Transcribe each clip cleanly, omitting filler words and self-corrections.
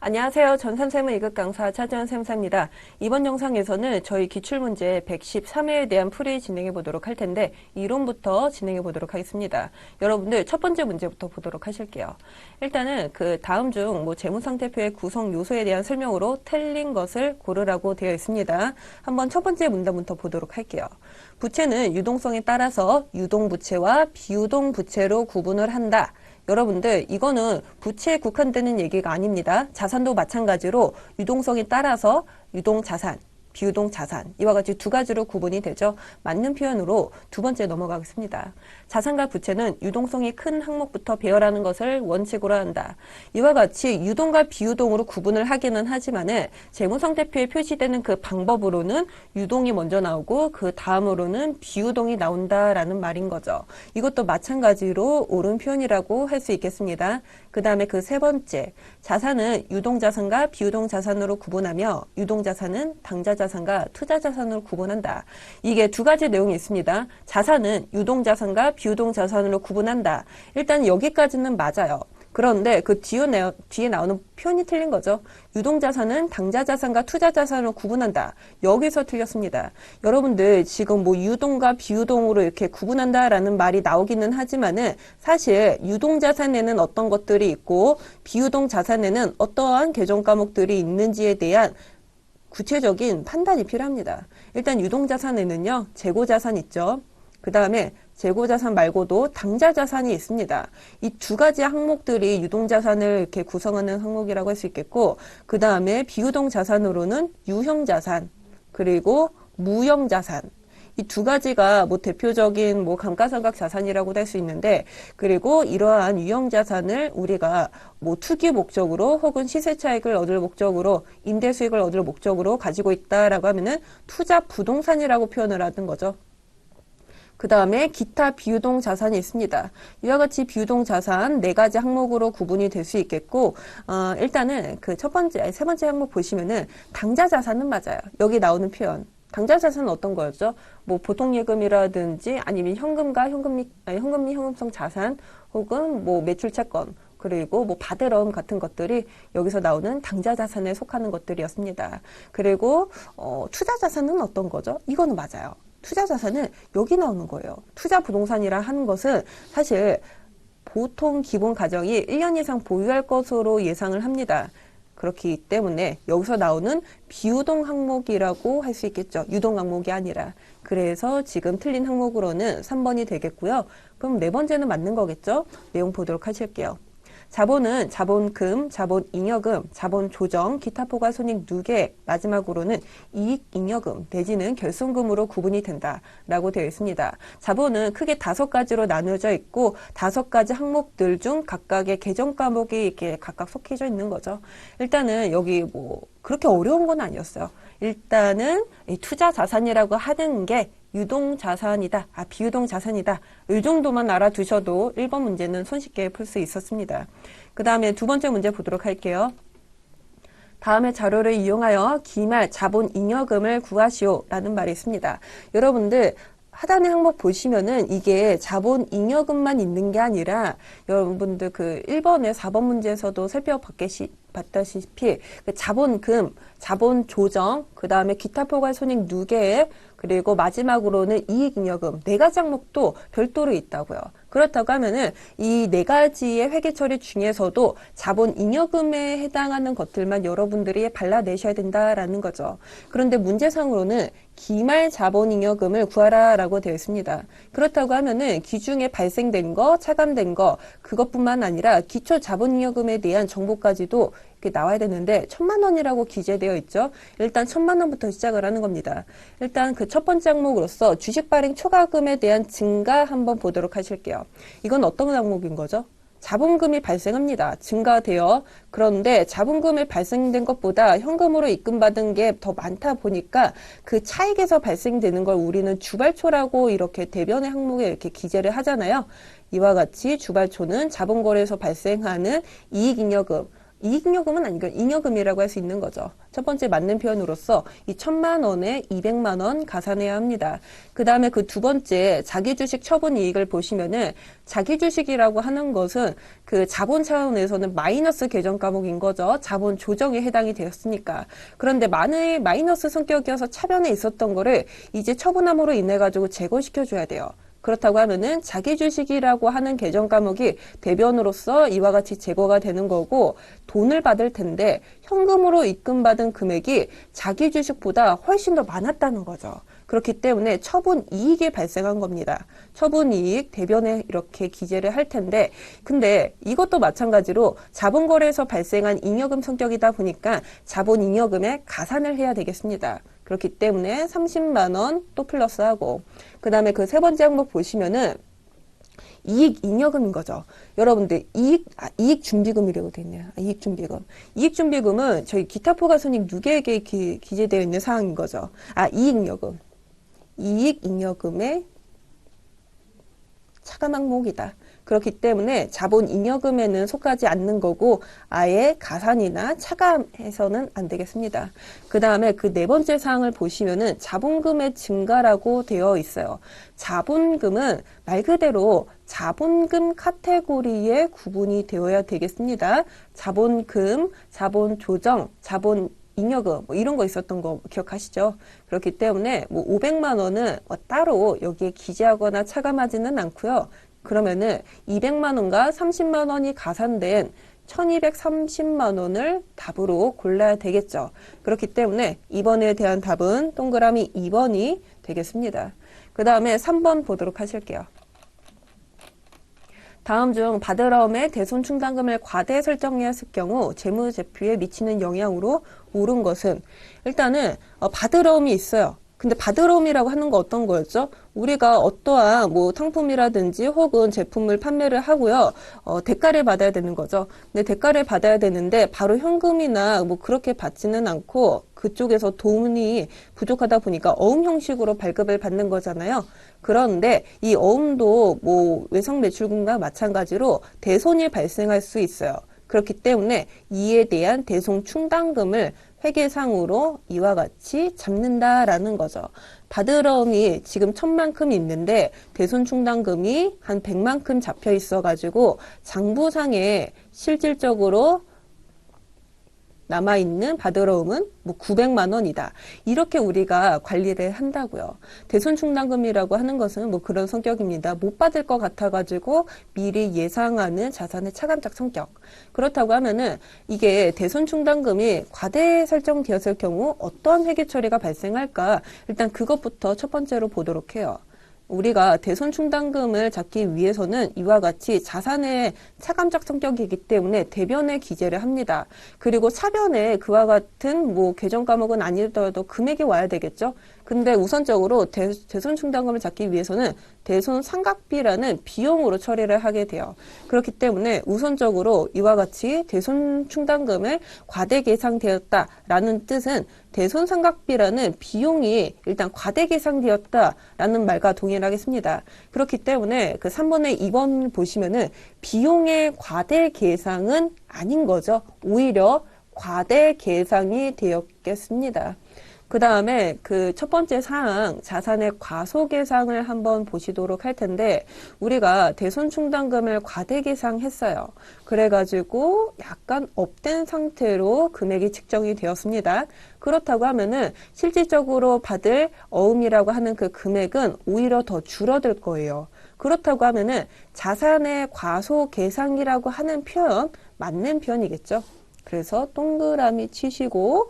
안녕하세요. 전산세무 2급 강사 차지원 세무사입니다. 이번 영상에서는 저희 기출문제 113회에 대한 풀이 진행해 보도록 할 텐데 이론부터 진행해 보도록 하겠습니다. 여러분들 첫 번째 문제부터 보도록 하실게요. 일단은 그 다음 중 재무상태표의 구성 요소에 대한 설명으로 틀린 것을 고르라고 되어 있습니다. 한번 첫 번째 문단부터 보도록 할게요. 부채는 유동성에 따라서 유동부채와 비유동부채로 구분을 한다. 여러분들 이거는 부채에 국한되는 얘기가 아닙니다. 자산도 마찬가지로 유동성에 따라서 유동자산, 비유동자산 이와 같이 두 가지로 구분이 되죠. 맞는 표현으로 두 번째 넘어가겠습니다. 자산과 부채는 유동성이 큰 항목부터 배열하는 것을 원칙으로 한다. 이와 같이 유동과 비유동으로 구분을 하기는 하지만은 재무상태표에 표시되는 그 방법으로는 유동이 먼저 나오고 그 다음으로는 비유동이 나온다라는 말인 거죠. 이것도 마찬가지로 옳은 표현이라고 할 수 있겠습니다. 그 다음에 그 세 번째, 자산은 유동자산과 비유동자산으로 구분하며 유동자산은 당좌자산과 투자자산으로 구분한다. 이게 두 가지 내용이 있습니다. 자산은 유동자산과 비유동자산으로 구분한다. 일단 여기까지는 맞아요. 그런데 그 뒤에 나오는 표현이 틀린 거죠. 유동자산은 당좌자산과 투자자산으로 구분한다. 여기서 틀렸습니다. 여러분들 지금 유동과 비유동으로 이렇게 구분한다라는 말이 나오기는 하지만은 사실 유동자산에는 어떤 것들이 있고 비유동 자산에는 어떠한 계정 과목들이 있는지에 대한 구체적인 판단이 필요합니다. 일단 유동자산에는요, 재고자산 있죠. 그 다음에 재고자산 말고도 당좌자산이 있습니다. 이 두 가지 항목들이 유동자산을 이렇게 구성하는 항목이라고 할 수 있겠고, 그 다음에 비유동자산으로는 유형자산, 그리고 무형자산. 이 두 가지가 대표적인 감가상각 자산이라고도 할 수 있는데, 그리고 이러한 유형자산을 우리가 투기 목적으로 혹은 시세 차익을 얻을 목적으로 임대 수익을 얻을 목적으로 가지고 있다라고 하면은 투자 부동산이라고 표현을 하는 거죠. 그 다음에 기타 비유동 자산이 있습니다. 이와 같이 비유동 자산 네 가지 항목으로 구분이 될 수 있겠고, 일단은 그 세 번째 항목 보시면은 당좌 자산은 맞아요. 여기 나오는 표현. 당좌 자산은 어떤 거였죠? 보통 예금이라든지 아니면 현금과 현금리 현금성 자산 혹은 매출 채권 그리고 바대럼 같은 것들이 여기서 나오는 당좌 자산에 속하는 것들이었습니다. 그리고 투자 자산은 어떤 거죠? 이거는 맞아요. 투자 자산은 여기 나오는 거예요. 투자 부동산이라 하는 것은 사실 보통 기본 가정이 1년 이상 보유할 것으로 예상을 합니다. 그렇기 때문에 여기서 나오는 비유동 항목이라고 할 수 있겠죠. 유동 항목이 아니라. 그래서 지금 틀린 항목으로는 3번이 되겠고요. 그럼 네 번째는 맞는 거겠죠? 내용 보도록 하실게요. 자본은 자본금, 자본잉여금, 자본조정, 기타 포괄손익 누계, 마지막으로는 이익잉여금 내지는 결손금으로 구분이 된다라고 되어 있습니다. 자본은 크게 5가지로 나누어져 있고 5가지 항목들 중 각각의 계정 과목이 이렇게 각각 속해져 있는 거죠. 일단은 여기 그렇게 어려운 건 아니었어요. 일단은 투자 자산이라고 하는 게 유동 자산이다, 비유동 자산이다. 이 정도만 알아두셔도 1번 문제는 손쉽게 풀 수 있었습니다. 그 다음에 두 번째 문제 보도록 할게요. 다음의 자료를 이용하여 기말 자본잉여금을 구하시오 라는 말이 있습니다. 여러분들 하단의 항목 보시면은 이게 자본잉여금만 있는 게 아니라 여러분들 그 1번에 4번 문제에서도 살펴봤다시피 그 자본금, 자본조정, 그 다음에 기타 포괄손익 누계, 그리고 마지막으로는 이익잉여금 네 가지 항목도 별도로 있다고요. 그렇다고 하면은 이 네 가지의 회계 처리 중에서도 자본잉여금에 해당하는 것들만 여러분들이 발라내셔야 된다라는 거죠. 그런데 문제상으로는 기말 자본잉여금을 구하라라고 되어 있습니다. 그렇다고 하면은 기중에 발생된 거, 차감된 거 그것뿐만 아니라 기초 자본잉여금에 대한 정보까지도 이렇게 나와야 되는데 1,000만 원이라고 기재되어 있죠. 일단 1,000만 원부터 시작을 하는 겁니다. 일단 그 첫 번째 항목으로서 주식 발행 초과금에 대한 증가 한번 보도록 하실게요. 이건 어떤 항목인 거죠? 자본금이 발생합니다. 증가되어. 그런데 자본금이 발생된 것보다 현금으로 입금받은 게 더 많다 보니까 그 차익에서 발생되는 걸 우리는 주발초라고 이렇게 대변의 항목에 이렇게 기재를 하잖아요. 이와 같이 주발초는 자본거래에서 발생하는 이익잉여금, 이익잉여금은 아니고 잉여금이라고 할 수 있는 거죠. 첫 번째 맞는 표현으로서 이 1,000만 원에 200만 원 가산해야 합니다. 그 다음에 그 두 번째 자기주식 처분 이익을 보시면은 자기주식이라고 하는 것은 그 자본 차원에서는 마이너스 계정 과목인 거죠. 자본 조정에 해당이 되었으니까. 그런데 만의 마이너스 성격이어서 차변에 있었던 거를 이제 처분함으로 인해 가지고 제거시켜 줘야 돼요. 그렇다고 하면은 자기주식이라고 하는 계정 과목이 대변으로서 이와 같이 제거가 되는 거고, 돈을 받을 텐데 현금으로 입금받은 금액이 자기주식보다 훨씬 더 많았다는 거죠. 그렇기 때문에 처분 이익이 발생한 겁니다. 처분 이익 대변에 이렇게 기재를 할 텐데, 근데 이것도 마찬가지로 자본거래에서 발생한 잉여금 성격이다 보니까 자본 잉여금에 가산을 해야 되겠습니다. 그렇기 때문에 30만 원 또 플러스하고, 그 다음에 그 세 번째 항목 보시면은 이익 잉여금인 거죠. 여러분들 이익 준비금이라고 되어 있네요. 이익 준비금. 이익 준비금은 저희 기타 포괄손익 누계액에 기재되어 있는 사항인 거죠. 이익잉여금. 이익 잉여금의 차감 항목이다. 그렇기 때문에 자본 잉여금에는 속하지 않는 거고 아예 가산이나 차감해서는 안 되겠습니다. 그 다음에 그 네 번째 사항을 보시면은 자본금의 증가라고 되어 있어요. 자본금은 말 그대로 자본금 카테고리에 구분이 되어야 되겠습니다. 자본금, 자본조정, 자본 잉여금 뭐 이런 거 있었던 거 기억하시죠? 그렇기 때문에 뭐 500만 원은 따로 여기에 기재하거나 차감하지는 않고요. 그러면은 200만 원과 30만 원이 가산된 1230만 원을 답으로 골라야 되겠죠. 그렇기 때문에 2번에 대한 답은 동그라미 2번이 되겠습니다. 그 다음에 3번 보도록 하실게요. 다음 중 바드러움의 대손 충당금을 과대 설정했을 경우 재무제표에 미치는 영향으로 옳은 것은, 일단은 바드러움이 있어요. 근데 바드러움이라고 하는 거 어떤 거였죠? 우리가 어떠한 뭐 상품이라든지 혹은 제품을 판매를 하고요. 대가를 받아야 되는 거죠. 근데 대가를 받아야 되는데 바로 현금이나 뭐 그렇게 받지는 않고 그쪽에서 돈이 부족하다 보니까 어음 형식으로 발급을 받는 거잖아요. 그런데 이 어음도 뭐 외상 매출금과 마찬가지로 대손이 발생할 수 있어요. 그렇기 때문에 이에 대한 대손 충당금을 회계상으로 이와 같이 잡는다라는 거죠. 바드러움이 지금 1000만큼 있는데 대손 충당금이 한 100만큼 잡혀 있어가지고 장부상에 실질적으로 남아있는 바드러움은 뭐 900만 원이다. 이렇게 우리가 관리를 한다고요. 대손 충당금이라고 하는 것은 뭐 그런 성격입니다. 못 받을 것 같아가지고 미리 예상하는 자산의 차감적 성격. 그렇다고 하면은 이게 대손 충당금이 과대 설정되었을 경우 어떠한 회계 처리가 발생할까? 일단 그것부터 첫 번째로 보도록 해요. 우리가 대손 충당금을 잡기 위해서는 이와 같이 자산의 차감적 성격이기 때문에 대변에 기재를 합니다. 그리고 차변에 그와 같은 뭐 계정 과목은 아니더라도 금액이 와야 되겠죠. 근데 우선적으로 대손 충당금을 잡기 위해서는 대손 상각비라는 비용으로 처리를 하게 돼요. 그렇기 때문에 우선적으로 이와 같이 대손 충당금을 과대 계상되었다라는 뜻은 대손 상각비라는 비용이 일단 과대 계상되었다라는 말과 동일하겠습니다. 그렇기 때문에 그 3번의 2번 보시면은 비용의 과대 계상은 아닌 거죠. 오히려 과대 계상이 되었겠습니다. 그 다음에 그 첫 번째 사항 자산의 과소계상을 한번 보시도록 할 텐데, 우리가 대손 충당금을 과대계상했어요. 그래가지고 약간 업된 상태로 금액이 측정이 되었습니다. 그렇다고 하면은 실질적으로 받을 어음이라고 하는 그 금액은 오히려 더 줄어들 거예요. 그렇다고 하면은 자산의 과소계상이라고 하는 표현 맞는 표현이겠죠. 그래서 동그라미 치시고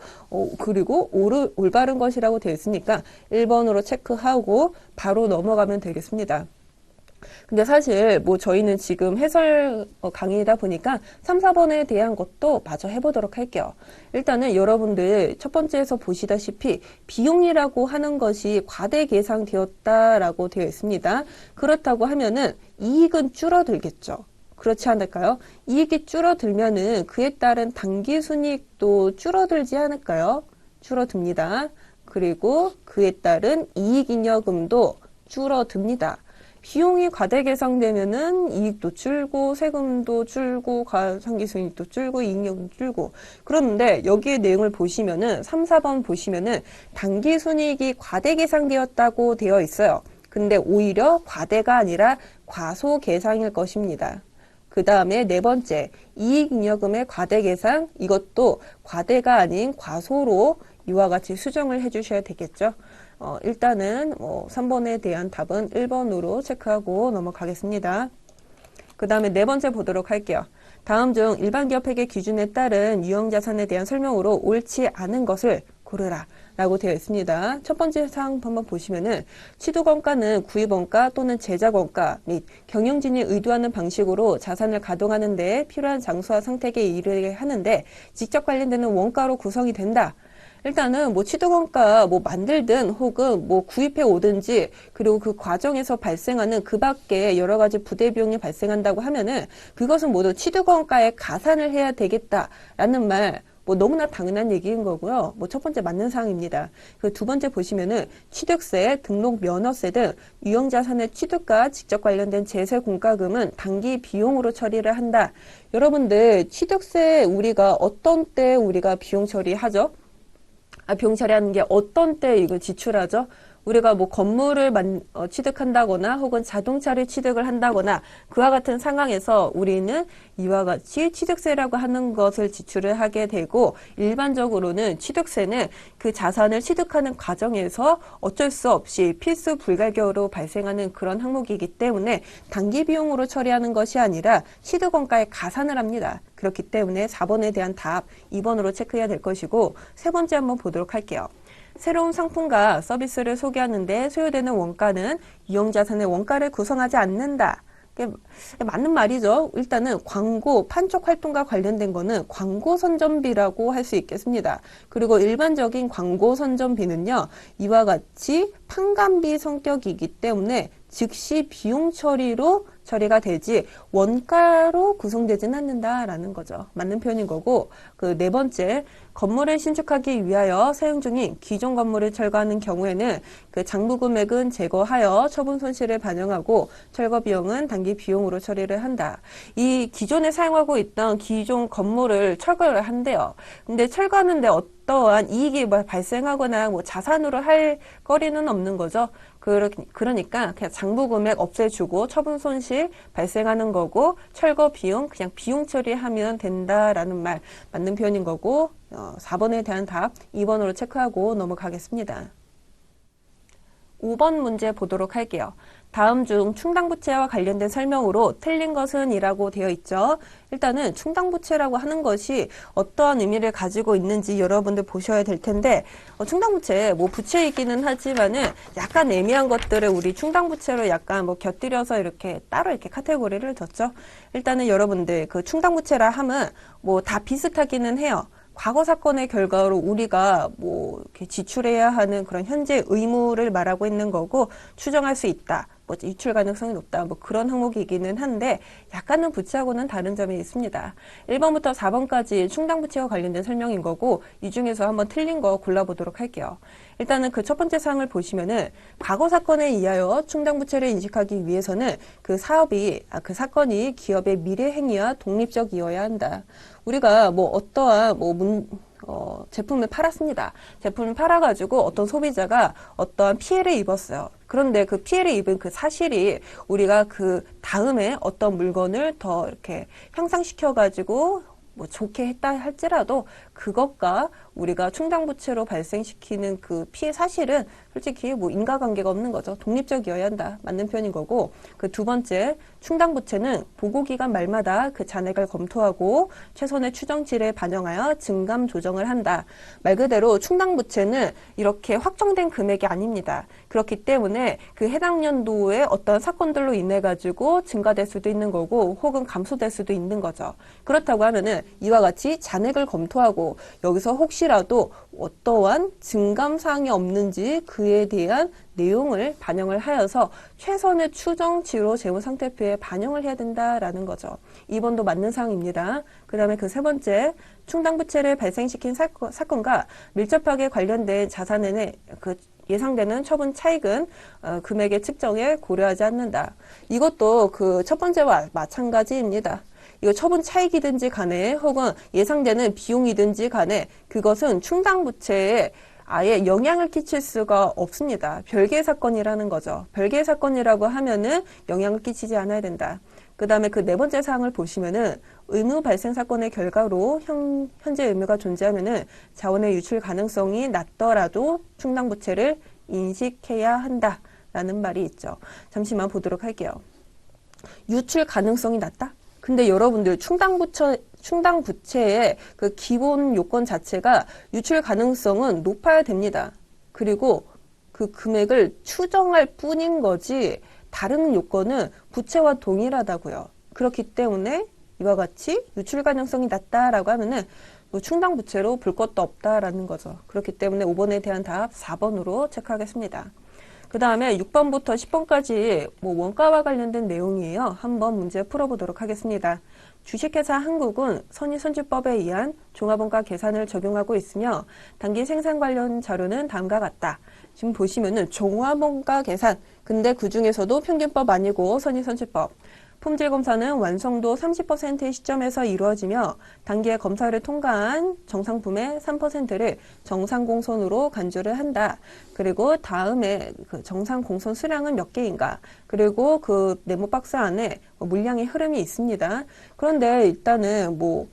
그리고 올바른 것이라고 되어 있으니까 1번으로 체크하고 바로 넘어가면 되겠습니다. 근데 사실 뭐 저희는 지금 해설 강의이다 보니까 3, 4번에 대한 것도 마저 해보도록 할게요. 일단은 여러분들 첫 번째에서 보시다시피 비용이라고 하는 것이 과대 계상되었다라고 되어 있습니다. 그렇다고 하면은 이익은 줄어들겠죠. 그렇지 않을까요? 이익이 줄어들면은 그에 따른 당기순이익도 줄어들지 않을까요? 줄어듭니다. 그리고 그에 따른 이익잉여금도 줄어듭니다. 비용이 과대 계상되면은 이익도 줄고 세금도 줄고 가상기순이익도 줄고 이익률도 줄고 그런데 여기에 내용을 보시면은 3, 4번 보시면은 당기순이익이 과대 계상되었다고 되어 있어요. 근데 오히려 과대가 아니라 과소 계상일 것입니다. 그 다음에 네 번째 이익잉여금의 과대 계상 이것도 과대가 아닌 과소로 이와 같이 수정을 해주셔야 되겠죠. 일단은 3번에 대한 답은 1번으로 체크하고 넘어가겠습니다. 그 다음에 네 번째 보도록 할게요. 다음 중 일반 기업회계 기준에 따른 유형자산에 대한 설명으로 옳지 않은 것을 고르라 라고 되어 있습니다. 첫 번째 사항 한번 보시면은 취득원가는 구입원가 또는 제작원가 및 경영진이 의도하는 방식으로 자산을 가동하는 데 필요한 장소와 상태에 이르게 하는데 직접 관련되는 원가로 구성이 된다. 일단은 뭐 취득원가 뭐 만들든 혹은 뭐 구입해 오든지 그리고 그 과정에서 발생하는 그 밖에 여러 가지 부대 비용이 발생한다고 하면은 그것은 모두 취득원가에 가산을 해야 되겠다라는 말 뭐 너무나 당연한 얘기인 거고요. 뭐 첫 번째 맞는 사항입니다. 그 두 번째 보시면은 취득세, 등록 면허세 등 유형자산의 취득과 직접 관련된 제세 공과금은 당기 비용으로 처리를 한다. 여러분들 취득세 우리가 어떤 때 우리가 비용 처리하죠? 비용 처리하는 게 어떤 때 이거 지출하죠? 우리가 뭐 건물을 취득한다거나 혹은 자동차를 취득을 한다거나 그와 같은 상황에서 우리는 이와 같이 취득세라고 하는 것을 지출을 하게 되고 일반적으로는 취득세는 그 자산을 취득하는 과정에서 어쩔 수 없이 필수 불가결로 발생하는 그런 항목이기 때문에 단기 비용으로 처리하는 것이 아니라 취득원가에 가산을 합니다. 그렇기 때문에 4번에 대한 답 2번으로 체크해야 될 것이고 세 번째 한번 보도록 할게요. 새로운 상품과 서비스를 소개하는데 소요되는 원가는 유형자산의 원가를 구성하지 않는다. 맞는 말이죠. 일단은 광고, 판촉 활동과 관련된 거는 광고 선전비라고 할 수 있겠습니다. 그리고 일반적인 광고 선전비는요, 이와 같이 판관비 성격이기 때문에 즉시 비용 처리로 처리가 되지 원가로 구성되진 않는다라는 거죠. 맞는 표현인 거고 그 네 번째 건물을 신축하기 위하여 사용 중인 기존 건물을 철거하는 경우에는 그 장부 금액은 제거하여 처분 손실을 반영하고 철거 비용은 단기 비용으로 처리를 한다. 이 기존에 사용하고 있던 기존 건물을 철거를 한대요. 근데 철거하는데 어떠한 이익이 발생하거나 뭐 자산으로 할 거리는 없는 거죠. 그러니까 그냥 장부 금액 없애주고 처분 손실 발생하는 거고 철거 비용 그냥 비용 처리하면 된다라는 말 맞는 표현인 거고 4번에 대한 답 2번으로 체크하고 넘어가겠습니다. 5번 문제 보도록 할게요. 다음 중 충당부채와 관련된 설명으로 틀린 것은 이라고 되어 있죠. 일단은 충당부채라고 하는 것이 어떠한 의미를 가지고 있는지 여러분들 보셔야 될 텐데 충당부채 뭐 부채이기는 하지만은 약간 애매한 것들을 우리 충당부채로 약간 뭐 곁들여서 이렇게 따로 이렇게 카테고리를 뒀죠. 일단은 여러분들 그 충당부채라 함은 뭐 다 비슷하기는 해요. 과거 사건의 결과로 우리가 뭐 이렇게 지출해야 하는 그런 현재 의무를 말하고 있는 거고 추정할 수 있다. 뭐 유출 가능성이 높다. 뭐 그런 항목이기는 한데 약간은 부채하고는 다른 점이 있습니다. 1번부터 4번까지 충당부채와 관련된 설명인 거고 이 중에서 한번 틀린 거 골라보도록 할게요. 일단은 그 첫 번째 사항을 보시면은 과거 사건에 의하여 충당부채를 인식하기 위해서는 그 사건이 기업의 미래 행위와 독립적이어야 한다. 우리가 뭐 어떠한 제품을 팔았습니다. 제품을 팔아가지고 어떤 소비자가 어떠한 피해를 입었어요. 그런데 그 피해를 입은 그 사실이 우리가 그 다음에 어떤 물건을 더 이렇게 향상시켜가지고 뭐 좋게 했다 할지라도 그것과 우리가 충당부채로 발생시키는 그 피해 사실은 솔직히 뭐 인과관계가 없는 거죠. 독립적이어야 한다. 맞는 표현인 거고 그 두 번째 충당부채는 보고기간 말마다 그 잔액을 검토하고 최선의 추정치를 반영하여 증감 조정을 한다. 말 그대로 충당부채는 이렇게 확정된 금액이 아닙니다. 그렇기 때문에 그 해당 연도에 어떤 사건들로 인해 가지고 증가될 수도 있는 거고 혹은 감소될 수도 있는 거죠. 그렇다고 하면은 이와 같이 잔액을 검토하고 여기서 혹시라도 어떠한 증감 사항이 없는지 그에 대한 내용을 반영을 하여서 최선의 추정치로 재무상태표에 반영을 해야 된다라는 거죠. 2번도 맞는 사항입니다. 그 다음에 그 세 번째 충당부채를 발생시킨 사건과 밀접하게 관련된 자산에는 그 예상되는 처분 차익은 금액의 측정에 고려하지 않는다. 이것도 그 첫 번째와 마찬가지입니다. 이거 처분 차익이든지 간에 혹은 예상되는 비용이든지 간에 그것은 충당부채에 아예 영향을 끼칠 수가 없습니다. 별개의 사건이라는 거죠. 별개의 사건이라고 하면은 영향을 끼치지 않아야 된다. 그 다음에 그 네 번째 사항을 보시면은 의무 발생 사건의 결과로 현재 의무가 존재하면은 자원의 유출 가능성이 낮더라도 충당부채를 인식해야 한다라는 말이 있죠. 잠시만 보도록 할게요. 유출 가능성이 낮다? 근데 여러분들 충당부채의 그 기본 요건 자체가 유출 가능성은 높아야 됩니다. 그리고 그 금액을 추정할 뿐인 거지 다른 요건은 부채와 동일하다고요. 그렇기 때문에 이와 같이 유출 가능성이 낮다라고 하면은 뭐 충당부채로 볼 것도 없다라는 거죠. 그렇기 때문에 5번에 대한 답 4번으로 체크하겠습니다. 그 다음에 6번부터 10번까지 뭐 원가와 관련된 내용이에요. 한번 문제 풀어보도록 하겠습니다. 주식회사 한국은 선의선주법에 의한 종합원가 계산을 적용하고 있으며 단기 생산 관련 자료는 다음과 같다. 지금 보시면은 종합원가 계산, 근데 그 중에서도 평균법 아니고 선의선주법. 품질검사는 완성도 30%의 시점에서 이루어지며 단기에 검사를 통과한 정상품의 3%를 정상공손으로 간주를 한다. 그리고 다음에 그 정상공손 수량은 몇 개인가? 그리고 그 네모 박스 안에 물량의 흐름이 있습니다. 그런데 일단은 뭐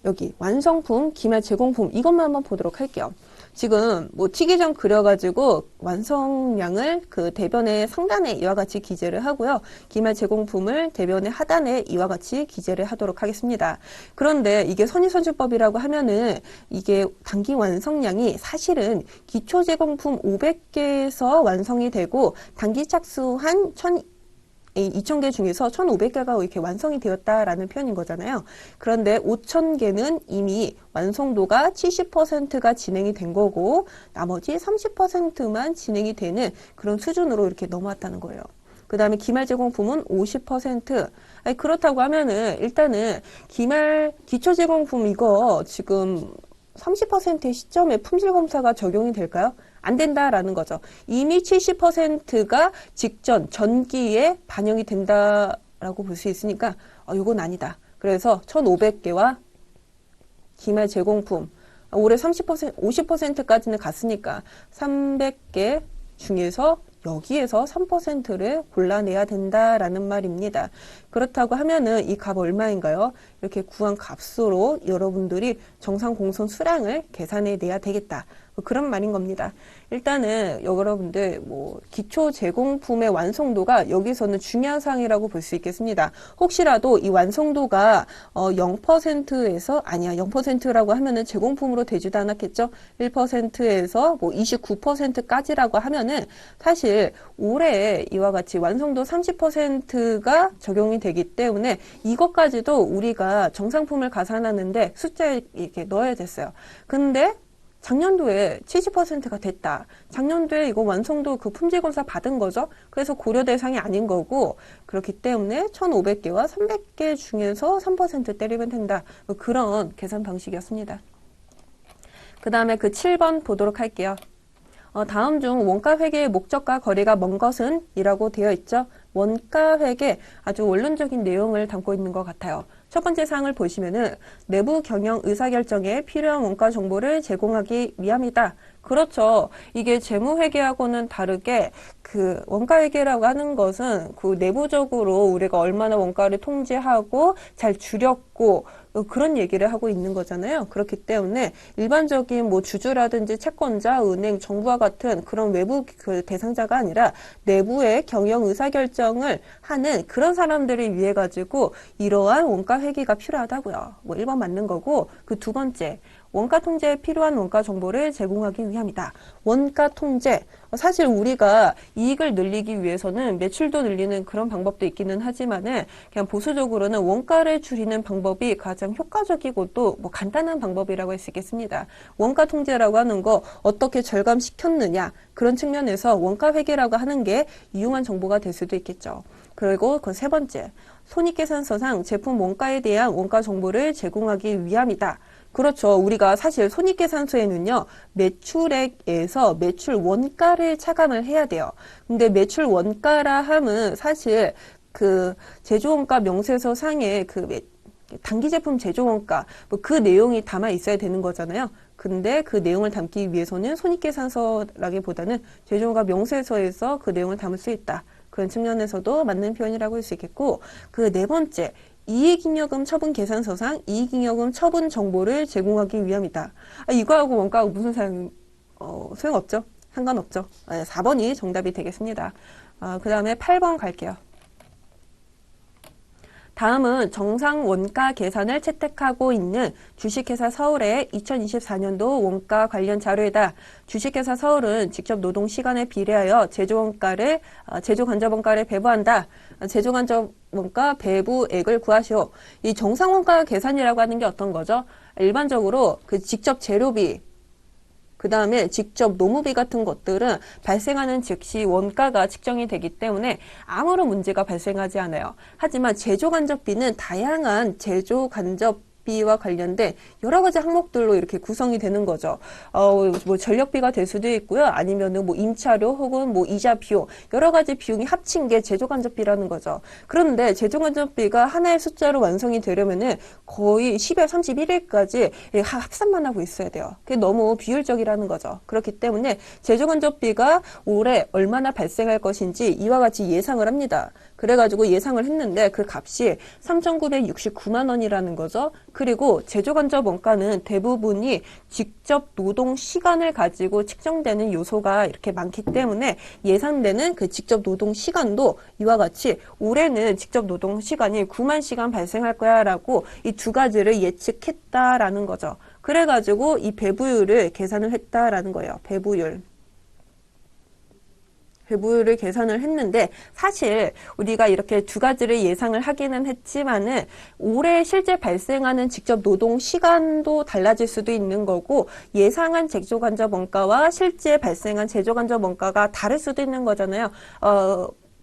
여기 완성품, 기말 제공품 이것만 한번 보도록 할게요. 지금 뭐 튀기전 그려가지고 완성량을 그 대변의 상단에 이와 같이 기재를 하고요. 기말 제공품을 대변의 하단에 이와 같이 기재를 하도록 하겠습니다. 그런데 이게 선의선주법이라고 하면은 이게 단기 완성량이 사실은 기초 제공품 500개에서 완성이 되고 단기 착수한 2,000개 중에서 1,500개가 이렇게 완성이 되었다라는 표현인 거잖아요. 그런데 5,000개는 이미 완성도가 70%가 진행이 된 거고 나머지 30%만 진행이 되는 그런 수준으로 이렇게 넘어왔다는 거예요. 그 다음에 기말 제공품은 50%. 아니, 그렇다고 하면은 일단은 기초 제공품 이거 지금 30%의 시점에 품질검사가 적용이 될까요? 안 된다라는 거죠. 이미 70%가 직전 전기에 반영이 된다라고 볼 수 있으니까 이건 아니다. 그래서 1,500개와 기말 제공품 올해 30% 50%까지는 갔으니까 300개 중에서 여기에서 3%를 골라내야 된다라는 말입니다. 그렇다고 하면은 이 값 얼마인가요? 이렇게 구한 값으로 여러분들이 정상 공손 수량을 계산해 내야 되겠다. 그런 말인 겁니다. 일단은 여러분들 뭐 기초 제공품의 완성도가 여기서는 중요한 사항이라고 볼 수 있겠습니다. 혹시라도 이 완성도가 0%에서 아니야 0%라고 하면은 제공품으로 되지도 않았겠죠. 1%에서 뭐 29%까지라고 하면은 사실 올해 이와 같이 완성도 30%가 적용이 되기 때문에 이것까지도 우리가 정상품을 가산하는데 숫자에 이렇게 넣어야 됐어요. 근데 작년도에 70%가 됐다. 작년도에 이거 완성도 그 품질검사 받은 거죠. 그래서 고려 대상이 아닌 거고 그렇기 때문에 1,500개와 300개 중에서 3% 때리면 된다. 그런 계산 방식이었습니다. 그 다음에 그 7번 보도록 할게요. 다음 중 원가 회계의 목적과 거리가 먼 것은? 이라고 되어 있죠. 원가 회계 아주 원론적인 내용을 담고 있는 것 같아요. 첫 번째 사항을 보시면은 내부 경영 의사결정에 필요한 원가 정보를 제공하기 위함이다. 그렇죠. 이게 재무회계하고는 다르게 그 원가회계라고 하는 것은 그 내부적으로 우리가 얼마나 원가를 통제하고 잘 줄였고 그런 얘기를 하고 있는 거잖아요. 그렇기 때문에 일반적인 뭐 주주라든지 채권자, 은행, 정부와 같은 그런 외부 그 대상자가 아니라 내부의 경영 의사결정을 하는 그런 사람들을 위해 가지고 이러한 원가회계가 필요하다고요. 뭐 1번 맞는 거고 그 두 번째 원가 통제에 필요한 원가 정보를 제공하기 위함이다. 원가 통제. 사실 우리가 이익을 늘리기 위해서는 매출도 늘리는 그런 방법도 있기는 하지만은 그냥 보수적으로는 원가를 줄이는 방법이 가장 효과적이고 또 뭐 간단한 방법이라고 할 수 있겠습니다. 원가 통제라고 하는 거 어떻게 절감시켰느냐 그런 측면에서 원가 회계라고 하는 게 유용한 정보가 될 수도 있겠죠. 그리고 그 세 번째, 손익계산서상 제품 원가에 대한 원가 정보를 제공하기 위함이다. 그렇죠. 우리가 사실 손익계산서에는요, 매출액에서 매출 원가를 차감을 해야 돼요. 근데 매출 원가라 함은 사실 그 제조원가 명세서 상에 단기 제품 제조원가 그 내용이 담아 있어야 되는 거잖아요. 근데 그 내용을 담기 위해서는 손익계산서라기보다는 제조원가 명세서에서 그 내용을 담을 수 있다. 그런 측면에서도 맞는 표현이라고 할 수 있겠고, 그 네 번째, 이익잉여금 처분 계산서상 이익잉여금 처분 정보를 제공하기 위함이다. 이거하고 원가하고 무슨 소용없죠? 상관없죠. 4번이 정답이 되겠습니다. 그 다음에 8번 갈게요. 다음은 정상 원가 계산을 채택하고 있는 주식회사 서울의 2024년도 원가 관련 자료이다. 주식회사 서울은 직접 노동 시간에 비례하여 제조간접원가를 배부한다. 제조간접원가 배부액을 구하시오. 이 정상 원가 계산이라고 하는 게 어떤 거죠? 일반적으로 그 직접 재료비, 그 다음에 직접 노무비 같은 것들은 발생하는 즉시 원가가 측정이 되기 때문에 아무런 문제가 발생하지 않아요. 하지만 제조간접비는 다양한 제조간접비와 관련된 여러 가지 항목들로 이렇게 구성이 되는 거죠. 뭐 전력비가 될 수도 있고요. 아니면은 뭐 임차료 혹은 뭐 이자 비용, 여러 가지 비용이 합친 게 제조간접비라는 거죠. 그런데 제조간접비가 하나의 숫자로 완성이 되려면은 거의 10여 31일까지 합산만 하고 있어야 돼요. 그게 너무 비효율적이라는 거죠. 그렇기 때문에 제조간접비가 올해 얼마나 발생할 것인지 이와 같이 예상을 합니다. 그래가지고 예상을 했는데 그 값이 3,969만 원이라는 거죠. 그리고 제조간접 원가는 대부분이 직접 노동 시간을 가지고 측정되는 요소가 이렇게 많기 때문에 예상되는 그 직접 노동 시간도 이와 같이 올해는 직접 노동 시간이 9만 시간 발생할 거야 라고 이 두 가지를 예측했다라는 거죠. 그래가지고 이 배부율을 계산을 했다라는 거예요. 배부율을 계산을 했는데 사실 우리가 이렇게 두 가지를 예상을 하기는 했지만은 올해 실제 발생하는 직접 노동 시간도 달라질 수도 있는 거고 예상한 제조간접 원가와 실제 발생한 제조간접 원가가 다를 수도 있는 거잖아요.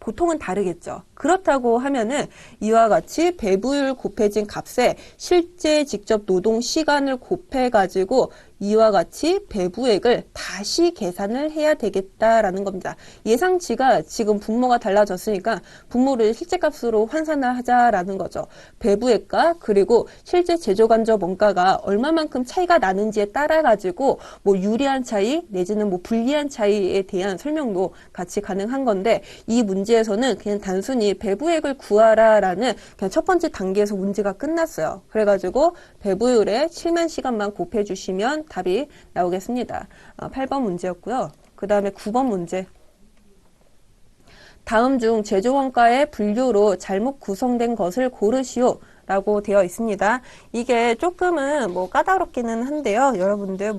보통은 다르겠죠. 그렇다고 하면은 이와 같이 배부율 곱해진 값에 실제 직접 노동 시간을 곱해가지고 이와 같이 배부액을 다시 계산을 해야 되겠다라는 겁니다. 예상치가 지금 분모가 달라졌으니까 분모를 실제값으로 환산을 하자라는 거죠. 배부액과 그리고 실제 제조간접 원가가 얼마만큼 차이가 나는지에 따라 가지고 뭐 유리한 차이 내지는 뭐 불리한 차이에 대한 설명도 같이 가능한 건데 이 문제에서는 그냥 단순히 배부액을 구하라라는 그냥 첫 번째 단계에서 문제가 끝났어요. 그래가지고 배부율에 7만 시간만 곱해주시면 답이 나오겠습니다. 8번 문제였고요. 그 다음에 9번 문제. 다음 중 제조원가의 분류로 잘못 구성된 것을 고르시오 라고 되어 있습니다. 이게 조금은 뭐 까다롭기는 한데요. 여러분들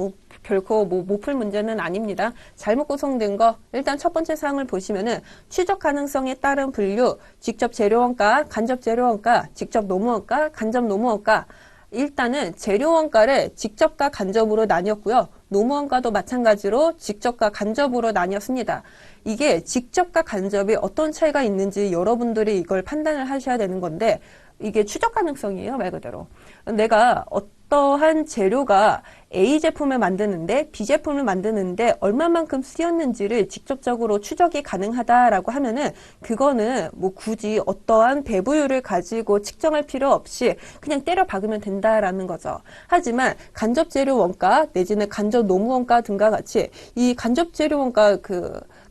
결코 못 풀 문제는 아닙니다. 잘못 구성된 거 일단 첫 번째 사항을 보시면은 추적 가능성에 따른 분류, 직접 재료원가, 간접 재료원가, 직접 노무원가, 간접 노무원가. 일단은 재료원가를 직접과 간접으로 나뉘었고요. 노무원가도 마찬가지로 직접과 간접으로 나뉘었습니다. 이게 직접과 간접이 어떤 차이가 있는지 여러분들이 이걸 판단을 하셔야 되는 건데 이게 추적 가능성이에요, 말 그대로. 내가 어떠한 재료가 A 제품을 만드는데 B 제품을 만드는데 얼마만큼 쓰였는지를 직접적으로 추적이 가능하다라고 하면은 그거는 뭐 굳이 어떠한 배부율을 가지고 측정할 필요 없이 그냥 때려 박으면 된다라는 거죠. 하지만 간접 재료 원가 내지는 간접 노무 원가 등과 같이 이 간접 재료 원가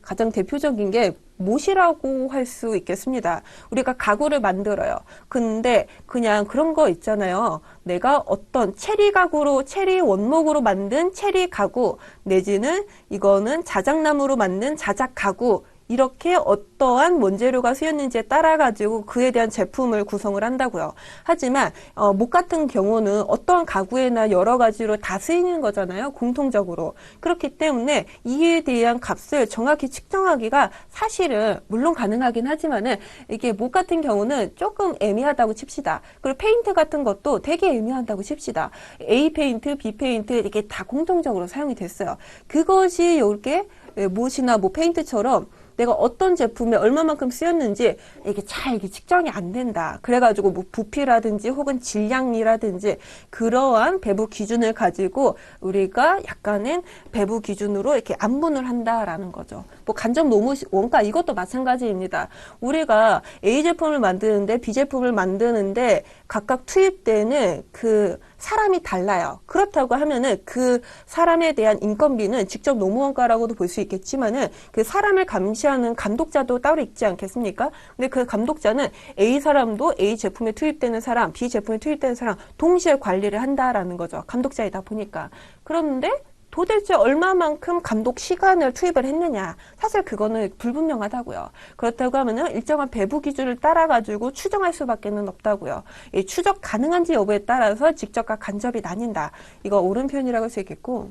가장 대표적인 게 못이라고 할 수 있겠습니다. 우리가 가구를 만들어요. 근데 그냥 그런 거 있잖아요. 내가 어떤 체리 가구로, 체리 원목으로 만든 체리 가구, 내지는 이거는 자작나무로 만든 자작 가구, 이렇게 어떠한 원재료가 쓰였는지에 따라 가지고 그에 대한 제품을 구성을 한다고요. 하지만 목 같은 경우는 어떠한 가구에나 여러 가지로 다 쓰이는 거잖아요. 공통적으로. 그렇기 때문에 이에 대한 값을 정확히 측정하기가 사실은 물론 가능하긴 하지만은 이게 목 같은 경우는 조금 애매하다고 칩시다. 그리고 페인트 같은 것도 되게 애매하다고 칩시다. A 페인트, B 페인트 이게 다 공통적으로 사용이 됐어요. 그것이 이렇게 못이나 뭐 페인트처럼 내가 어떤 제품에 얼마만큼 쓰였는지 이게 잘 이게 측정이 안 된다. 그래가지고 뭐 부피라든지 혹은 질량이라든지 그러한 배부 기준을 가지고 우리가 약간은 배부 기준으로 이렇게 안분을 한다라는 거죠. 뭐 간접 노무 원가 이것도 마찬가지입니다. 우리가 A 제품을 만드는데 B 제품을 만드는데 각각 투입되는 그 사람이 달라요. 그렇다고 하면은 그 사람에 대한 인건비는 직접 노무원가라고도 볼 수 있겠지만은 그 사람을 감시하는 감독자도 따로 있지 않겠습니까? 근데 그 감독자는 A 사람도 A 제품에 투입되는 사람, B 제품에 투입되는 사람 동시에 관리를 한다라는 거죠. 감독자이다 보니까. 그런데 도대체 얼마만큼 감독 시간을 투입을 했느냐. 사실 그거는 불분명하다고요. 그렇다고 하면은 일정한 배부 기준을 따라가지고 추정할 수밖에는 없다고요. 이 추적 가능한지 여부에 따라서 직접과 간접이 나뉜다. 이거 옳은 표현이라고 할 수 있겠고.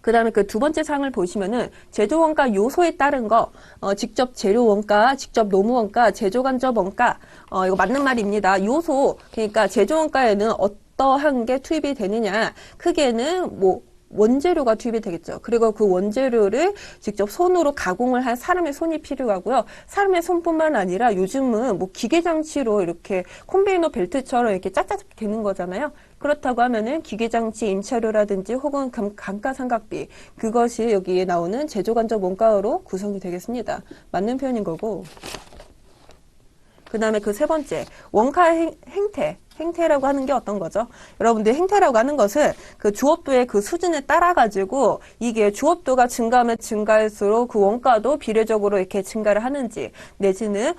그 다음에 그 두 번째 상을 보시면은 제조 원가 요소에 따른 거, 직접 재료 원가, 직접 노무 원가, 제조 간접 원가, 이거 맞는 말입니다. 요소, 그러니까 제조 원가에는 어떠한 게 투입이 되느냐, 크게는 뭐, 원재료가 투입이 되겠죠. 그리고 그 원재료를 직접 손으로 가공을 할 사람의 손이 필요하고요. 사람의 손뿐만 아니라 요즘은 뭐 기계장치로 이렇게 콤베이너 벨트처럼 이렇게 짝짝 되는 거잖아요. 그렇다고 하면은 기계장치 임차료라든지 혹은 감가상각비 그것이 여기에 나오는 제조간접 원가로 구성이 되겠습니다. 맞는 표현인 거고. 그 다음에 그 세 번째 원가 행태라고 하는 게 어떤 거죠? 여러분들 행태라고 하는 것은 그 주업도의 그 수준에 따라 가지고 이게 주업도가 증가하면 증가할수록 그 원가도 비례적으로 이렇게 증가를 하는지 내지는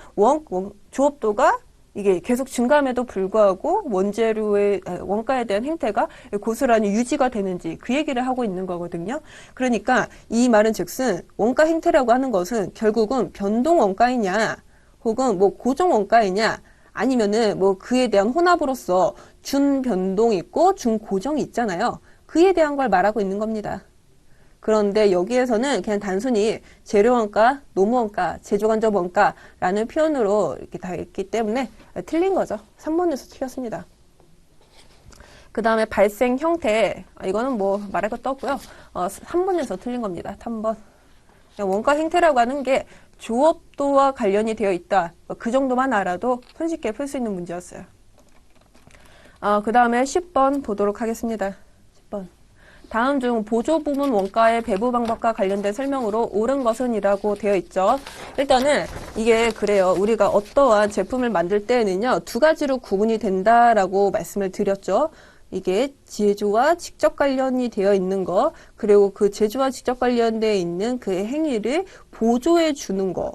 주업도가 이게 계속 증가함에도 불구하고 원재료의 원가에 대한 행태가 고스란히 유지가 되는지 그 얘기를 하고 있는 거거든요. 그러니까 이 말은 즉슨 원가 행태라고 하는 것은 결국은 변동 원가이냐 혹은 뭐 고정 원가이냐 아니면은 뭐 그에 대한 혼합으로서 준변동이 있고 준고정이 있잖아요. 그에 대한 걸 말하고 있는 겁니다. 그런데 여기에서는 그냥 단순히 재료원가, 노무원가, 제조간접원가라는 표현으로 이렇게 다 있기 때문에 틀린 거죠. 3번에서 틀렸습니다. 그 다음에 발생 형태, 이거는 뭐 말할 것도 없고요. 3번에서 틀린 겁니다. 3번. 원가 행태라고 하는 게 조업도와 관련이 되어 있다. 그 정도만 알아도 손쉽게 풀 수 있는 문제였어요. 그 다음에 10번 보도록 하겠습니다. 10번. 다음 중 보조 부문 원가의 배부 방법과 관련된 설명으로 옳은 것은 이라고 되어 있죠. 일단은 이게 그래요. 우리가 어떠한 제품을 만들 때에는요. 두 가지로 구분이 된다라고 말씀을 드렸죠. 이게 제조와 직접 관련이 되어 있는 거, 그리고 그 제조와 직접 관련되어 있는 그 행위를 보조해 주는 거.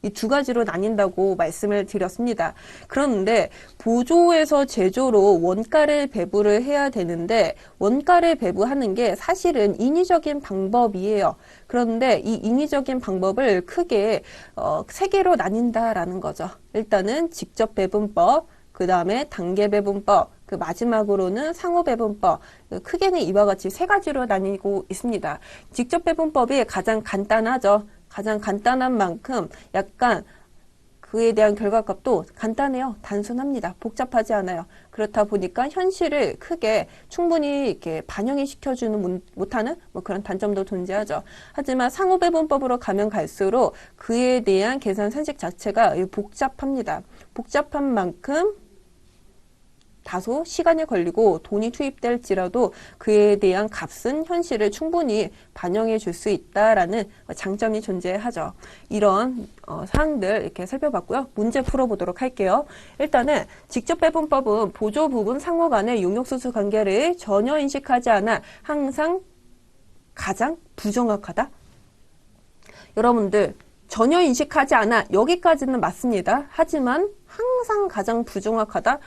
이 두 가지로 나뉜다고 말씀을 드렸습니다. 그런데 보조에서 제조로 원가를 배부를 해야 되는데 원가를 배부하는 게 사실은 인위적인 방법이에요. 그런데 이 인위적인 방법을 크게 세 개로 나뉜다라는 거죠. 일단은 직접 배분법, 그 다음에 단계 배분법, 그 마지막으로는 상호 배분법. 크게는 이와 같이 세 가지로 나뉘고 있습니다. 직접 배분법이 가장 간단하죠. 가장 간단한 만큼 약간 그에 대한 결과값도 간단해요. 단순합니다. 복잡하지 않아요. 그렇다 보니까 현실을 크게 충분히 이렇게 반영이 시켜주는 못하는 뭐 그런 단점도 존재하죠. 하지만 상호 배분법으로 가면 갈수록 그에 대한 계산 산식 자체가 복잡합니다. 복잡한 만큼 다소 시간이 걸리고 돈이 투입될지라도 그에 대한 값은 현실을 충분히 반영해 줄 수 있다라는 장점이 존재하죠. 이런 사항들 이렇게 살펴봤고요. 문제 풀어보도록 할게요. 일단은 직접 배분법은 보조 부분 상호 간의 용역수수 관계를 전혀 인식하지 않아 항상 가장 부정확하다. 여러분들 전혀 인식하지 않아 여기까지는 맞습니다. 하지만 항상 가장 부정확하다.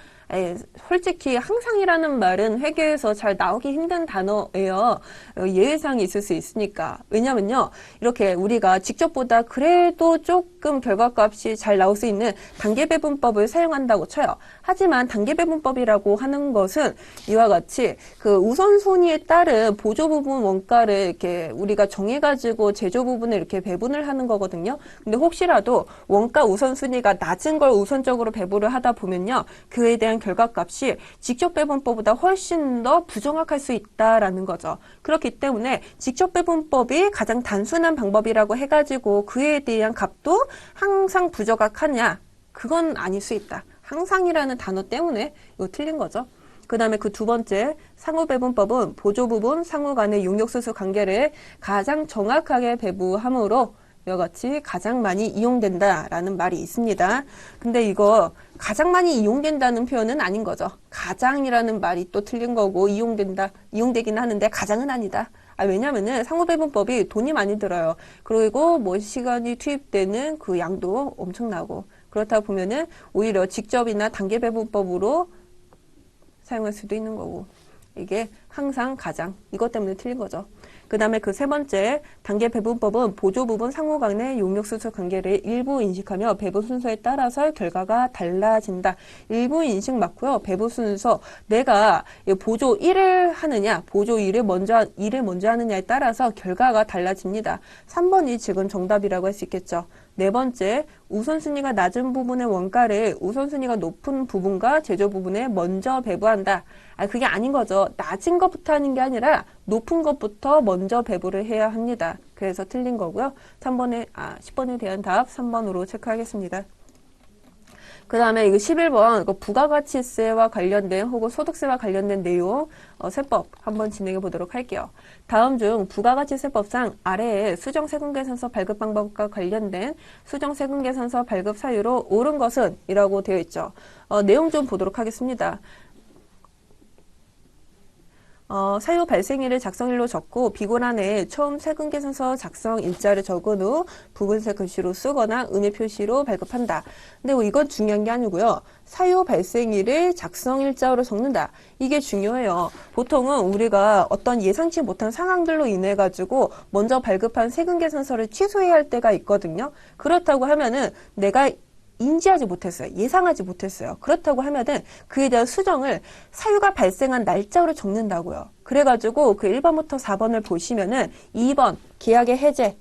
솔직히 항상이라는 말은 회계에서 잘 나오기 힘든 단어예요. 예외사항이 있을 수 있으니까. 왜냐면요. 이렇게 우리가 직접보다 그래도 조금 결과값이 잘 나올 수 있는 단계 배분법을 사용한다고 쳐요. 하지만 단계 배분법이라고 하는 것은 이와 같이 그 우선순위에 따른 보조 부분 원가를 이렇게 우리가 정해가지고 제조 부분을 이렇게 배분을 하는 거거든요. 근데 혹시라도 원가 우선순위가 낮은 걸 우선적으로 일괄적으로 배분을 하다 보면요. 그에 대한 결과값이 직접 배분법보다 훨씬 더 부정확할 수 있다라는 거죠. 그렇기 때문에 직접 배분법이 가장 단순한 방법이라고 해가지고 그에 대한 값도 항상 부정확하냐? 그건 아닐 수 있다. 항상이라는 단어 때문에 이거 틀린 거죠. 그 다음에 그 두 번째 상호배분법은 보조 부분 상호 간의 용역수수 관계를 가장 정확하게 배분함으로 이와 같이 가장 많이 이용된다라는 말이 있습니다. 근데 이거 가장 많이 이용된다는 표현은 아닌 거죠. 가장이라는 말이 또 틀린 거고 이용되긴 하는데 가장은 아니다. 왜냐면은 상호배분법이 돈이 많이 들어요. 그리고 뭐 시간이 투입되는 그 양도 엄청나고 그렇다 보면은 오히려 직접이나 단계배분법으로 사용할 수도 있는 거고 이게 항상 가장 이것 때문에 틀린 거죠. 그 다음에 그 세 번째 단계 배분법은 보조 부분 상호 간의 용역수수 관계를 일부 인식하며 배분 순서에 따라서 결과가 달라진다. 일부 인식 맞고요. 배분 순서 내가 보조 1을 하느냐 보조 2를 먼저 하느냐에 따라서 결과가 달라집니다. 3번이 지금 정답이라고 할 수 있겠죠. 네 번째, 우선순위가 낮은 부분의 원가를 우선순위가 높은 부분과 제조 부분에 먼저 배부한다. 그게 아닌 거죠. 낮은 것부터 하는 게 아니라 높은 것부터 먼저 배부를 해야 합니다. 그래서 틀린 거고요. 10번에 대한 답 3번으로 체크하겠습니다. 그 다음에 이거 11번 이거 부가가치세와 관련된 혹은 소득세와 관련된 내용 세법 한번 진행해 보도록 할게요. 다음 중 부가가치세법상 아래에 수정세금계산서 발급 방법과 관련된 수정세금계산서 발급 사유로 옳은 것은 이라고 되어 있죠. 내용 좀 보도록 하겠습니다. 사유 발생일을 작성일로 적고 비고란에 처음 세금계산서 작성 일자를 적은 후 붉은색 글씨로 쓰거나 음의 표시로 발급한다. 근데 이건 중요한 게 아니고요. 사유 발생일을 작성 일자로 적는다. 이게 중요해요. 보통은 우리가 어떤 예상치 못한 상황들로 인해 가지고 먼저 발급한 세금계산서를 취소해야 할 때가 있거든요. 그렇다고 하면은 내가 인지하지 못했어요. 예상하지 못했어요. 그렇다고 하면은 그에 대한 수정을 사유가 발생한 날짜로 적는다고요. 그래가지고 그 1번부터 4번을 보시면은 2번 계약의 해제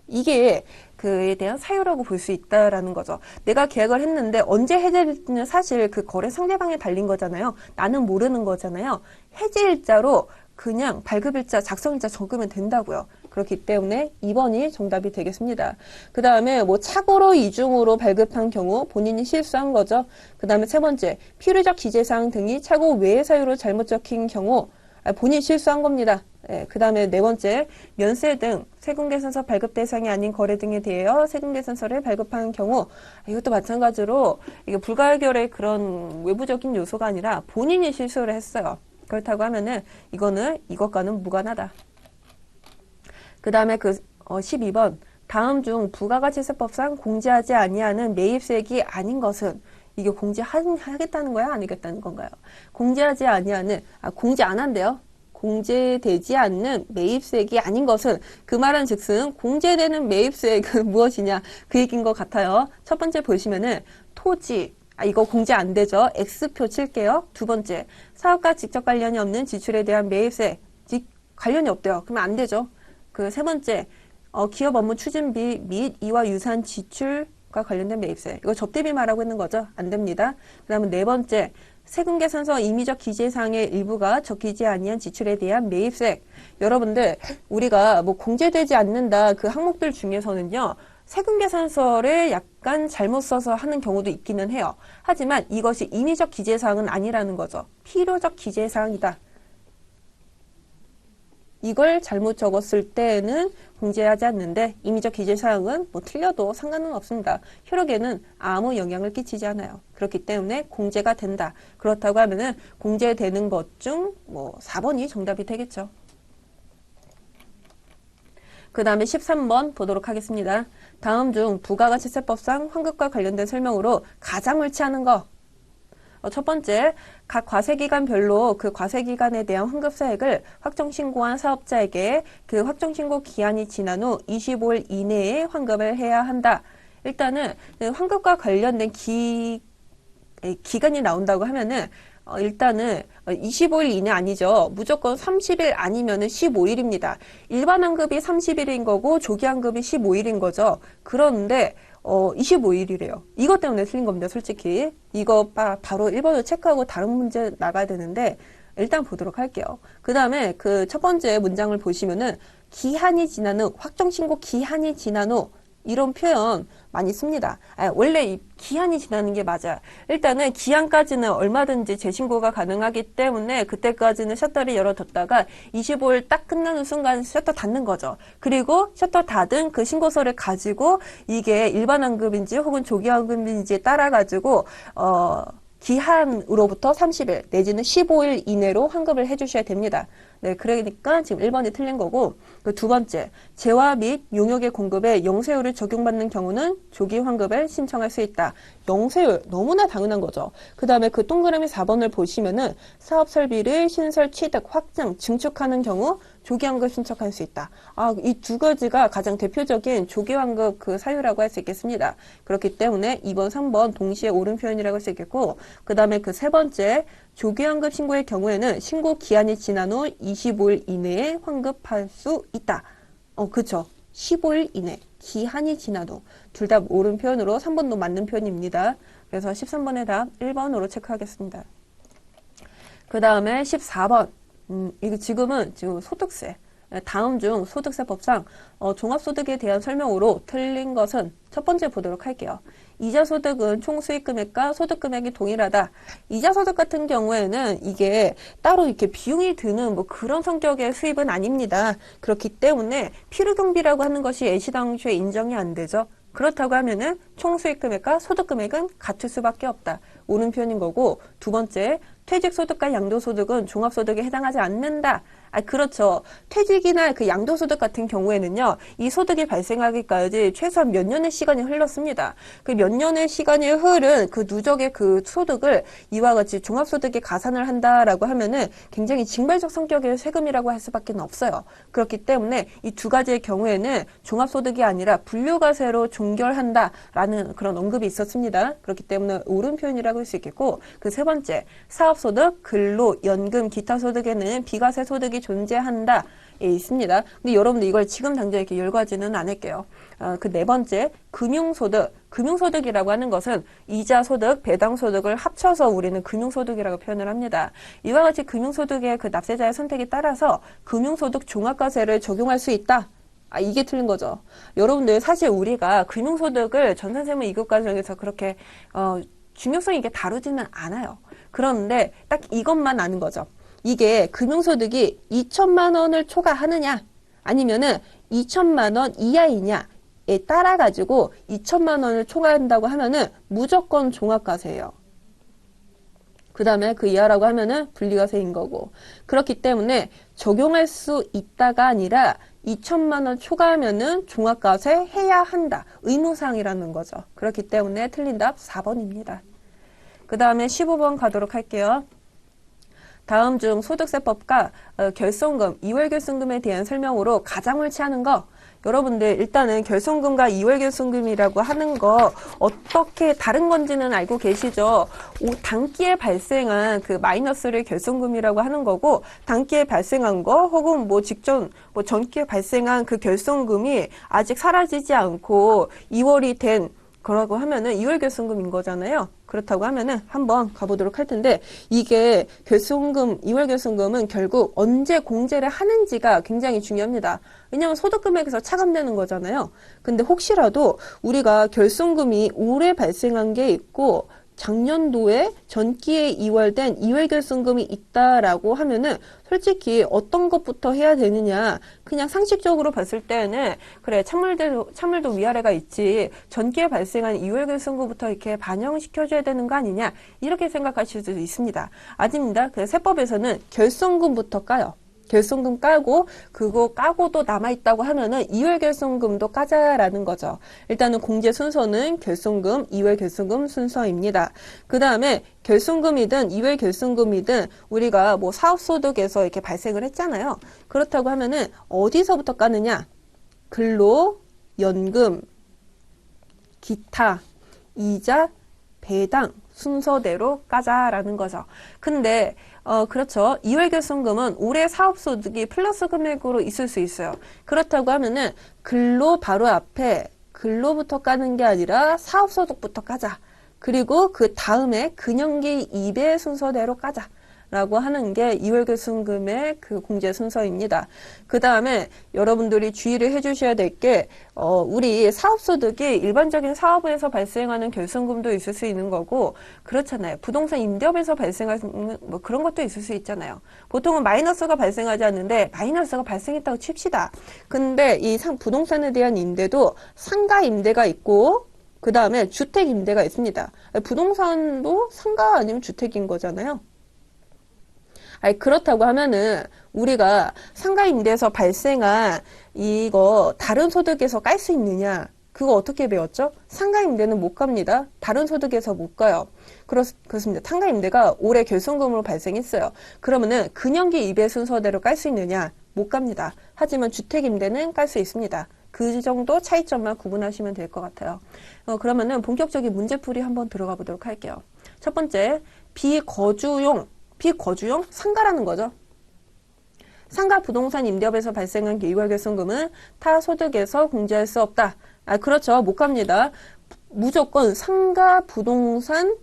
이게 그에 대한 사유라고 볼 수 있다라는 거죠. 내가 계약을 했는데 언제 해제될지는 사실 그 거래 상대방에 달린 거잖아요. 나는 모르는 거잖아요. 해제일자로 그냥 발급일자, 작성일자 적으면 된다고요. 그렇기 때문에 2번이 정답이 되겠습니다. 그 다음에 뭐 착오로 이중으로 발급한 경우 본인이 실수한 거죠. 그 다음에 세 번째, 필요적 기재사항 등이 착오 외의 사유로 잘못 적힌 경우 본인이 실수한 겁니다. 그 다음에 네 번째, 면세 등 세금계산서 발급 대상이 아닌 거래 등에 대하여 세금계산서를 발급한 경우 이것도 마찬가지로 이게 불가결의 그런 외부적인 요소가 아니라 본인이 실수를 했어요. 그렇다고 하면은 이거는 이것과는 무관하다. 그 다음에 12번 다음 중 부가가치세법상 공제하지 아니하는 매입세액이 아닌 것은 이게 공제하겠다는 거야? 아니겠다는 건가요? 공제하지 아니하는 공제 안 한대요. 공제되지 않는 매입세액이 아닌 것은 그 말은 즉슨 공제되는 매입세액은 무엇이냐 그 얘기인 것 같아요. 첫 번째 보시면은 토지 이거 공제 안 되죠. X표 칠게요. 두 번째 사업과 직접 관련이 없는 지출에 대한 매입세 관련이 없대요. 그러면 안 되죠. 그 세 번째, 기업 업무 추진비 및 이와 유사한 지출과 관련된 매입세. 이거 접대비 말하고 있는 거죠? 안 됩니다. 그 다음에 네 번째, 세금계산서 임의적 기재사항의 일부가 적히지 아니한 지출에 대한 매입세. 여러분들, 우리가 뭐 공제되지 않는다 그 항목들 중에서는요, 세금계산서를 약간 잘못 써서 하는 경우도 있기는 해요. 하지만 이것이 임의적 기재사항은 아니라는 거죠. 필요적 기재사항이다. 이걸 잘못 적었을 때는 공제하지 않는데 임의적 기재사항은 뭐 틀려도 상관은 없습니다. 효력에는 아무 영향을 끼치지 않아요. 그렇기 때문에 공제가 된다. 그렇다고 하면은 공제되는 것 중 뭐 4번이 정답이 되겠죠. 그 다음에 13번 보도록 하겠습니다. 다음 중 부가가치세법상 환급과 관련된 설명으로 가장 옳지않은 거. 첫 번째, 각 과세기간별로 그 과세기간에 대한 환급사액을 확정신고한 사업자에게 그 확정신고 기한이 지난 후 25일 이내에 환급을 해야 한다. 일단은 환급과 관련된 기간이 나온다고 하면은 일단은 25일 이내 아니죠. 무조건 30일 아니면은 15일입니다. 일반 환급이 30일인 거고 조기 환급이 15일인 거죠. 그런데 25일이래요. 이것 때문에 틀린 겁니다, 솔직히. 이거 바로 1번을 체크하고 다른 문제 나가야 되는데, 일단 보도록 할게요. 그 다음에 그 첫 번째 문장을 보시면은, 기한이 지난 후, 확정신고 기한이 지난 후, 이런 표현 많이 씁니다. 원래 이 기한이 지나는 게 맞아요. 일단은 기한까지는 얼마든지 재신고가 가능하기 때문에 그때까지는 셔터를 열어뒀다가 25일 딱 끝나는 순간 셔터 닫는 거죠. 그리고 셔터 닫은 그 신고서를 가지고 이게 일반 환급인지 혹은 조기 환급인지에 따라 가지고 기한으로부터 30일 내지는 15일 이내로 환급을 해주셔야 됩니다. 네, 그러니까 지금 1번이 틀린 거고, 그 두 번째, 재화 및 용역의 공급에 영세율을 적용받는 경우는 조기 환급을 신청할 수 있다. 영세율, 너무나 당연한 거죠. 그 다음에 그 동그라미 4번을 보시면은 사업 설비를 신설, 취득, 확장, 증축하는 경우 조기 환급 신청할 수 있다. 이 두 가지가 가장 대표적인 조기 환급 그 사유라고 할 수 있겠습니다. 그렇기 때문에 2번, 3번 동시에 옳은 표현이라고 할 수 있겠고, 그 다음에 그 세 번째, 조기 환급 신고의 경우에는 신고 기한이 지난 후 25일 이내에 환급할 수 있다. 그쵸. 15일 이내. 기한이 지난 후. 둘 다 옳은 표현으로 3번도 맞는 표현입니다. 그래서 13번의 답 1번으로 체크하겠습니다. 그 다음에 14번. 이게 지금 소득세. 다음 중 소득세법상 종합소득에 대한 설명으로 틀린 것은 첫 번째 보도록 할게요. 이자소득은 총수익금액과 소득금액이 동일하다. 이자소득 같은 경우에는 이게 따로 이렇게 비용이 드는 뭐 그런 성격의 수입은 아닙니다. 그렇기 때문에 필요경비라고 하는 것이 애시당초에 인정이 안 되죠. 그렇다고 하면은 총수익금액과 소득금액은 같을 수밖에 없다. 옳은 표현인 거고, 두 번째, 퇴직소득과 양도소득은 종합소득에 해당하지 않는다. 그렇죠. 퇴직이나 그 양도소득 같은 경우에는요, 이 소득이 발생하기까지 최소한 몇 년의 시간이 흘렀습니다. 그 몇 년의 시간이 흐른 그 누적의 그 소득을 이와 같이 종합소득에 가산을 한다라고 하면은 굉장히 징발적 성격의 세금이라고 할 수밖에 없어요. 그렇기 때문에 이 두 가지의 경우에는 종합소득이 아니라 분류과세로 종결한다라는 그런 언급이 있었습니다. 그렇기 때문에 옳은 표현이라고 할 수 있겠고, 그 세 번째, 사업소득, 근로, 연금, 기타 소득에는 비과세 소득이 존재한다. 있습니다. 근데 여러분들 이걸 지금 당장 이렇게 열거하지는 않을게요. 그 네 번째, 금융소득. 금융소득이라고 하는 것은 이자소득, 배당소득을 합쳐서 우리는 금융소득이라고 표현을 합니다. 이와 같이 금융소득의 그 납세자의 선택에 따라서 금융소득 종합과세를 적용할 수 있다. 이게 틀린 거죠. 여러분들 사실 우리가 금융소득을 전산세무 2급 과정에서 그렇게 중요성 있게 다루지는 않아요. 그런데 딱 이것만 아는 거죠. 이게 금융소득이 2천만 원을 초과하느냐 아니면은 2천만 원 이하이냐에 따라 가지고 2천만 원을 초과한다고 하면은 무조건 종합과세예요. 그 다음에 그 이하라고 하면은 분리과세인 거고, 그렇기 때문에 적용할 수 있다가 아니라 2천만 원 초과하면은 종합과세 해야 한다. 의무사항이라는 거죠. 그렇기 때문에 틀린 답 4번입니다. 그 다음에 15번 가도록 할게요. 다음 중 소득세법과 결손금, 이월결손금에 대한 설명으로 가장 옳지않은 거. 여러분들 일단은 결손금과 이월결손금이라고 하는 거 어떻게 다른 건지는 알고 계시죠? 단기에 발생한 그 마이너스를 결손금이라고 하는 거고, 단기에 발생한 거 혹은 전기에 발생한 그 결손금이 아직 사라지지 않고 2월이 된 거라고 하면은 2월 결손금인 거잖아요. 그렇다고 하면은 한번 가보도록 할 텐데, 이게 결손금, 2월 결손금은 결국 언제 공제를 하는지가 굉장히 중요합니다. 왜냐하면 소득금액에서 차감되는 거잖아요. 근데 혹시라도 우리가 결손금이 올해 발생한 게 있고 작년도에 전기에 이월된 2월 결손금이 있다라고 하면은 솔직히 어떤 것부터 해야 되느냐, 그냥 상식적으로 봤을 때는 그래 찬물도 위아래가 있지, 전기에 발생한 2월 결손금부터 이렇게 반영시켜줘야 되는 거 아니냐, 이렇게 생각하실 수도 있습니다. 아닙니다. 그 세법에서는 결손금부터 까요. 결손금 까고, 그거 까고도 남아있다고 하면은 2월 결손금도 까자라는 거죠. 일단은 공제 순서는 결손금, 2월 결손금 순서입니다. 그 다음에 결손금이든 2월 결손금이든 우리가 뭐 사업소득에서 이렇게 발생을 했잖아요. 그렇다고 하면은 어디서부터 까느냐? 근로, 연금, 기타, 이자, 배당 순서대로 까자라는 거죠. 근데 그렇죠. 2월 결손금은 올해 사업소득이 플러스 금액으로 있을 수 있어요. 그렇다고 하면은 근로 바로 앞에 근로부터 까는 게 아니라 사업소득부터 까자. 그리고 그 다음에 근영기 2배 순서대로 까자. 라고 하는 게 2월 결손금의 그 공제 순서입니다. 그 다음에 여러분들이 주의를 해주셔야 될 게, 우리 사업소득이 일반적인 사업에서 발생하는 결손금도 있을 수 있는 거고, 그렇잖아요. 부동산 임대업에서 발생하는 뭐 그런 것도 있을 수 있잖아요. 보통은 마이너스가 발생하지 않는데, 마이너스가 발생했다고 칩시다. 근데 이 부동산에 대한 임대도 상가 임대가 있고, 그 다음에 주택 임대가 있습니다. 부동산도 상가 아니면 주택인 거잖아요. 아니, 그렇다고 하면은 우리가 상가임대에서 발생한 이거 다른 소득에서 깔 수 있느냐? 그거 어떻게 배웠죠? 상가임대는 못 갑니다. 다른 소득에서 못 가요. 그렇습니다. 상가임대가 올해 결손금으로 발생했어요. 그러면은 근영기 2배 순서대로 깔 수 있느냐? 못 갑니다. 하지만 주택임대는 깔 수 있습니다. 그 정도 차이점만 구분하시면 될 것 같아요. 그러면은 본격적인 문제풀이 한번 들어가 보도록 할게요. 첫 번째, 비거주용 상가라는 거죠. 상가 부동산 임대업에서 발생한 기이월 결손금은 타 소득에서 공제할 수 없다. 그렇죠. 못 갑니다. 무조건 상가 부동산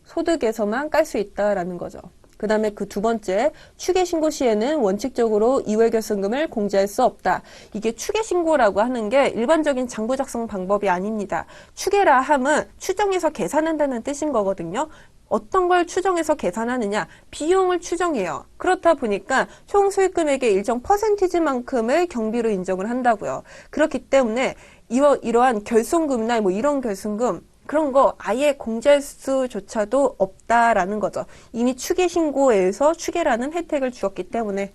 소득에서만 깔 수 있다라는 거죠. 그 다음에 그 두 번째, 추계신고 시에는 원칙적으로 이월 결손금을 공제할 수 없다. 이게 추계신고라고 하는 게 일반적인 장부 작성 방법이 아닙니다. 추계라 함은 추정해서 계산한다는 뜻인 거거든요. 어떤 걸 추정해서 계산하느냐? 비용을 추정해요. 그렇다 보니까 총 수익금액의 일정 퍼센티지만큼을 경비로 인정을 한다고요. 그렇기 때문에 이러한 결손금이나 뭐 이런 결손금 그런 거 아예 공제할 수조차도 없다라는 거죠. 이미 추계신고에서 추계라는 혜택을 주었기 때문에.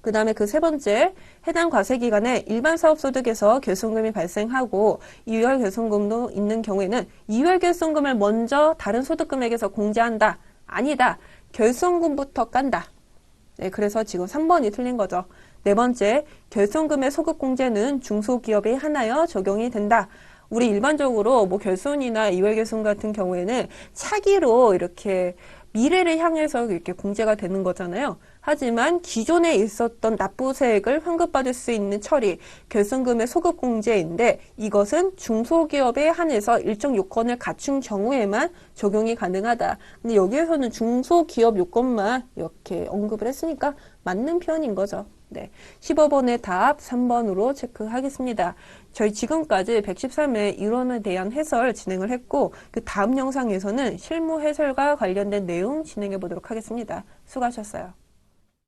그 다음에 그 세 번째, 해당 과세기간에 일반 사업소득에서 결손금이 발생하고 이월 결손금도 있는 경우에는 이월 결손금을 먼저 다른 소득금액에서 공제한다. 아니다. 결손금부터 깐다. 네, 그래서 지금 3번이 틀린 거죠. 네 번째, 결손금의 소급공제는 중소기업에 한하여 적용이 된다. 우리 일반적으로 뭐 결손이나 이월 결손 같은 경우에는 차기로 이렇게 미래를 향해서 이렇게 공제가 되는 거잖아요. 하지만 기존에 있었던 납부세액을 환급받을 수 있는 처리, 결손금의 소급공제인데 이것은 중소기업에 한해서 일정 요건을 갖춘 경우에만 적용이 가능하다. 근데 여기에서는 중소기업 요건만 이렇게 언급을 했으니까 맞는 표현인 거죠. 네, 15번의 답 3번으로 체크하겠습니다. 저희 지금까지 113회 이론에 대한 해설 진행을 했고 그 다음 영상에서는 실무 해설과 관련된 내용 진행해 보도록 하겠습니다. 수고하셨어요.